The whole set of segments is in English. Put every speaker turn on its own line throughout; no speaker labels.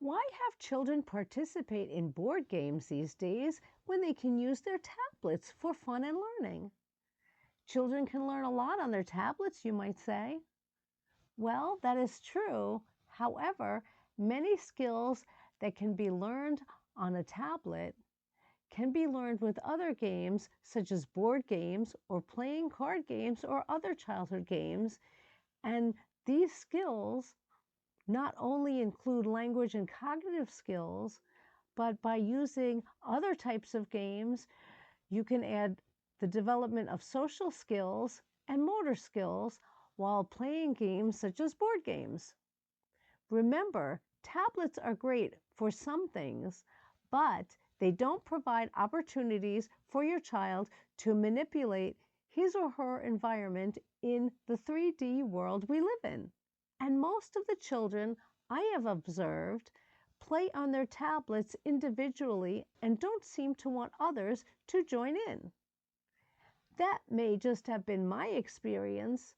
Why have children participate in board games these days when they can use their tablets for fun and learning? Children can learn a lot on their tablets, you might say. Well, that is true. However, many skills that can be learned on a tablet can be learned with other games, such as board games or playing card games or other childhood games. And these skills not only include language and cognitive skills, but by using other types of games, you can add the development of social skills and motor skills while playing games such as board games. Remember, tablets are great for some things, but they don't provide opportunities for your child to manipulate his or her environment in the 3D world we live in. And most of the children I have observed play on their tablets individually and don't seem to want others to join in. That may just have been my experience,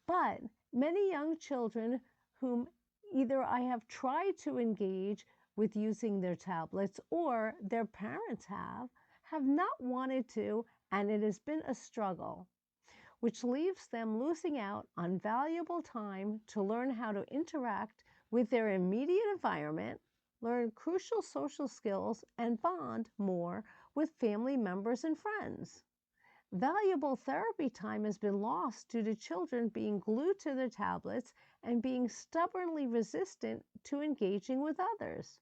but many young children whom either I have tried to engage with using their tablets or their parents have not wanted to, and it has been a struggle, which leaves them losing out on valuable time to learn how to interact with their immediate environment, learn crucial social skills, and bond more with family members and friends. Valuable therapy time has been lost due to children being glued to their tablets and being stubbornly resistant to engaging with others.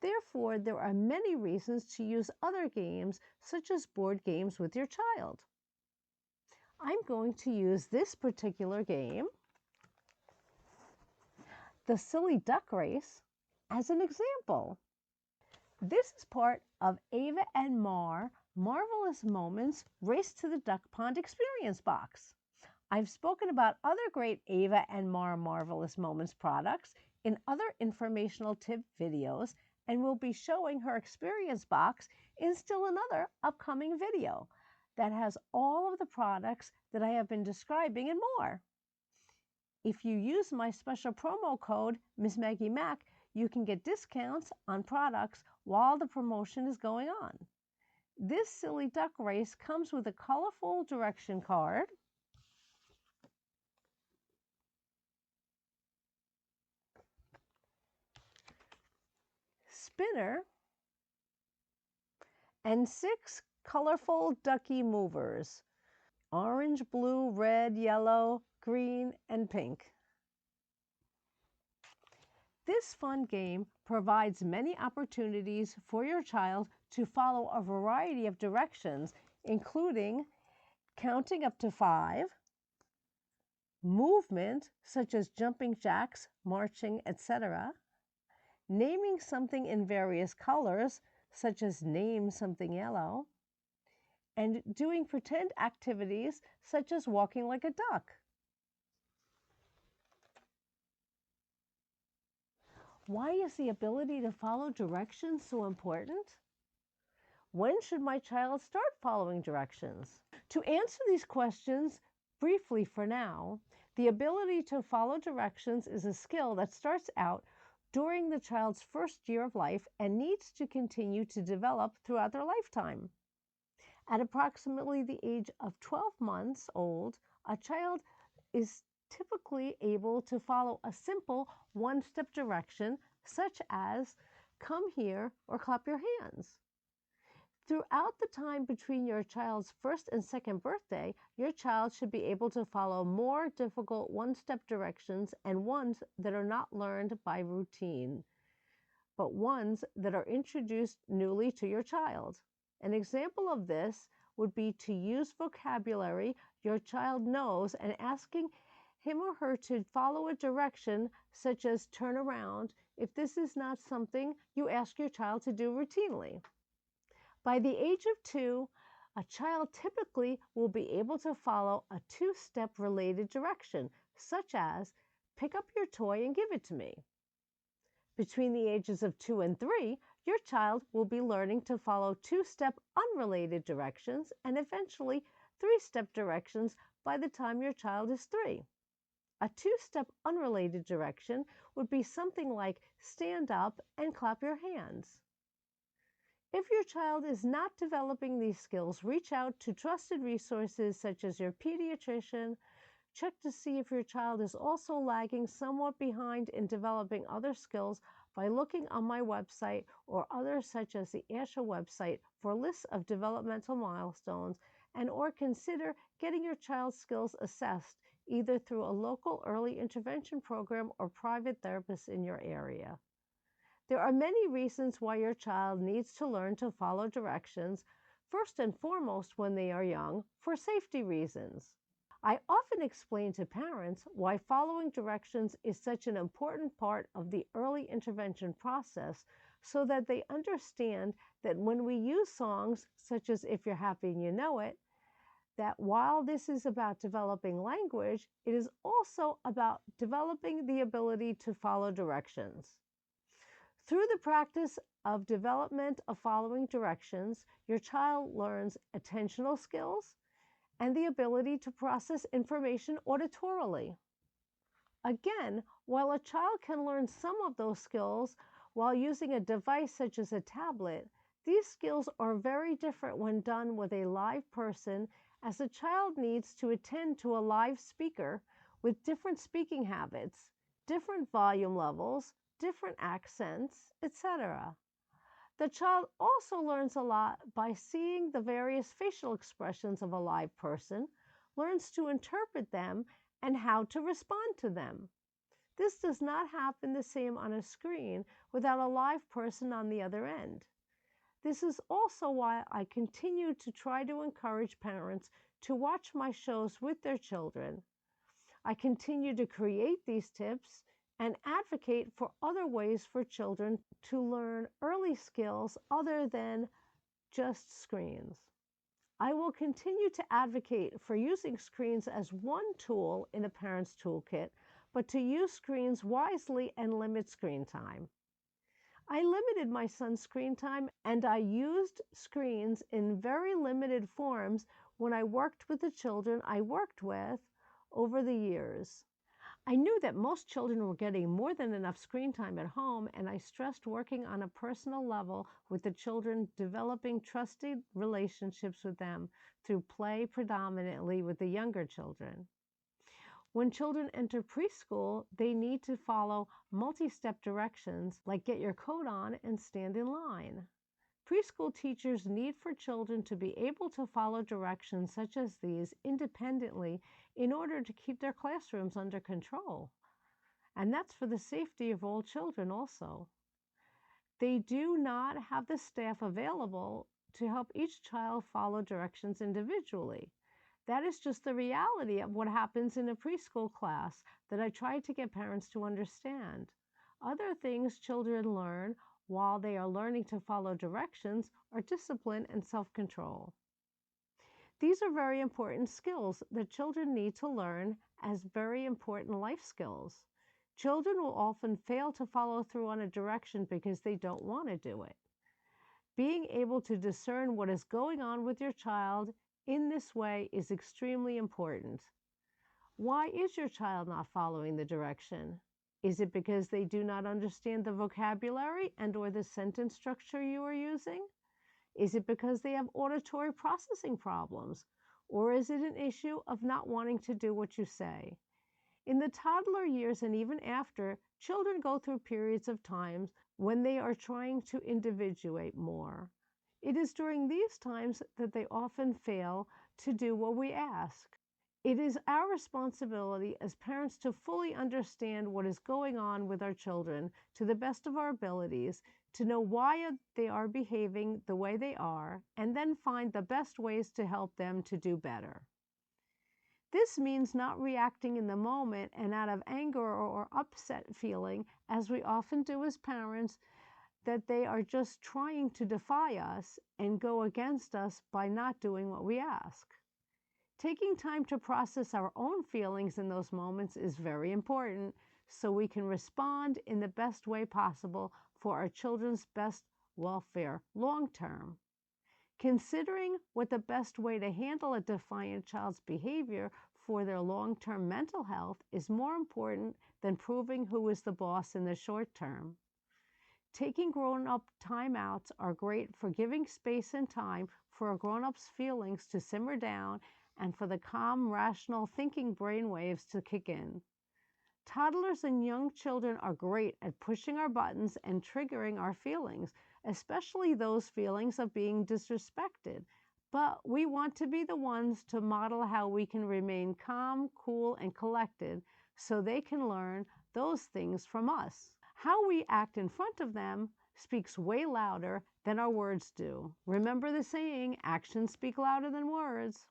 Therefore, there are many reasons to use other games, such as board games, with your child. I'm going to use this particular game, the Silly Duck Race, as an example. This is part of Ava and Mar Marvelous Moments Race to the Duck Pond Experience Box. I've spoken about other great Ava and Mar Marvelous Moments products in other informational tip videos, and will be showing her experience box in still another upcoming video that has all of the products that I have been describing and more. If you use my special promo code, Miss Maggie Mack, you can get discounts on products while the promotion is going on. This Silly Duck Race comes with a colorful direction card, spinner, and 6 colorful ducky movers: orange, blue, red, yellow, green, and pink. This fun game provides many opportunities for your child to follow a variety of directions, including counting up to 5, movement such as jumping jacks, marching, etc., naming something in various colors such as name something yellow, and doing pretend activities such as walking like a duck. Why is the ability to follow directions so important? When should my child start following directions? To answer these questions briefly for now, the ability to follow directions is a skill that starts out during the child's first year of life and needs to continue to develop throughout their lifetime. At approximately the age of 12 months old, a child is typically able to follow a simple one-step direction, such as come here or clap your hands. Throughout the time between your child's first and second birthday, your child should be able to follow more difficult one-step directions and ones that are not learned by routine, but ones that are introduced newly to your child. An example of this would be to use vocabulary your child knows and asking him or her to follow a direction such as turn around if this is not something you ask your child to do routinely. By the age of 2, a child typically will be able to follow a 2-step related direction, such as pick up your toy and give it to me. Between the ages of 2 and 3, your child will be learning to follow 2-step unrelated directions and eventually 3-step directions by the time your child is 3. A two-step unrelated direction would be something like stand up and clap your hands. If your child is not developing these skills, reach out to trusted resources such as your pediatrician. Check to see if your child is also lagging somewhat behind in developing other skills by looking on my website or others such as the ASHA website for lists of developmental milestones, and or consider getting your child's skills assessed either through a local early intervention program or private therapists in your area. There are many reasons why your child needs to learn to follow directions, first and foremost when they are young, for safety reasons. I often explain to parents why following directions is such an important part of the early intervention process so that they understand that when we use songs such as If You're Happy and You Know It, that while this is about developing language, it is also about developing the ability to follow directions. Through the practice of development of following directions, your child learns attentional skills, and the ability to process information auditorily. Again, while a child can learn some of those skills while using a device such as a tablet, these skills are very different when done with a live person, as a child needs to attend to a live speaker with different speaking habits, different volume levels, different accents, etc. The child also learns a lot by seeing the various facial expressions of a live person, learns to interpret them, and how to respond to them. This does not happen the same on a screen without a live person on the other end. This is also why I continue to try to encourage parents to watch my shows with their children. I continue to create these tips and advocate for other ways for children to learn early skills other than just screens. I will continue to advocate for using screens as one tool in a parent's toolkit, but to use screens wisely and limit screen time. I limited my son's screen time, and I used screens in very limited forms when I worked with the children I worked with over the years. I knew that most children were getting more than enough screen time at home, and I stressed working on a personal level with the children, developing trusted relationships with them through play predominantly with the younger children. When children enter preschool, they need to follow multi-step directions like get your coat on and stand in line. Preschool teachers need for children to be able to follow directions such as these independently in order to keep their classrooms under control. And that's for the safety of all children also. They do not have the staff available to help each child follow directions individually. That is just the reality of what happens in a preschool class that I try to get parents to understand. Other things children learn while they are learning to follow directions are discipline and self-control. These are very important skills that children need to learn as very important life skills. Children will often fail to follow through on a direction because they don't want to do it. Being able to discern what is going on with your child in this way is extremely important. Why is your child not following the direction? Is it because they do not understand the vocabulary and/or the sentence structure you are using? Is it because they have auditory processing problems? Or is it an issue of not wanting to do what you say? In the toddler years and even after, children go through periods of times when they are trying to individuate more. It is during these times that they often fail to do what we ask. It is our responsibility as parents to fully understand what is going on with our children to the best of our abilities, to know why they are behaving the way they are, and then find the best ways to help them to do better. This means not reacting in the moment and out of anger or upset feeling, as we often do as parents, that they are just trying to defy us and go against us by not doing what we ask. Taking time to process our own feelings in those moments is very important so we can respond in the best way possible for our children's best welfare long term. Considering what the best way to handle a defiant child's behavior for their long-term mental health is more important than proving who is the boss in the short term. Taking grown-up timeouts are great for giving space and time for a grown-up's feelings to simmer down and for the calm, rational thinking brainwaves to kick in. Toddlers and young children are great at pushing our buttons and triggering our feelings, especially those feelings of being disrespected. But we want to be the ones to model how we can remain calm, cool, and collected so they can learn those things from us. How we act in front of them speaks way louder than our words do. Remember the saying, actions speak louder than words.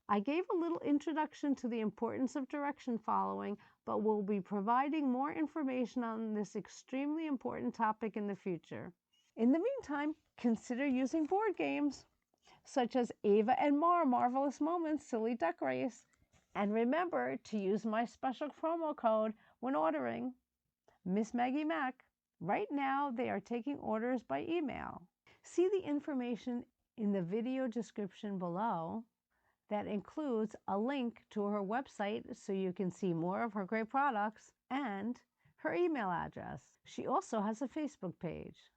I gave a little introduction to the importance of direction following, but will be providing more information on this extremely important topic in the future. In the meantime, consider using board games such as Ava and Mar, Marvelous Moments, Silly Duck Race. And remember to use my special promo code when ordering, Miss Maggie Mack. Right now, they are taking orders by email. See the information in the video description below. That includes a link to her website so you can see more of her great products and her email address. She also has a Facebook page.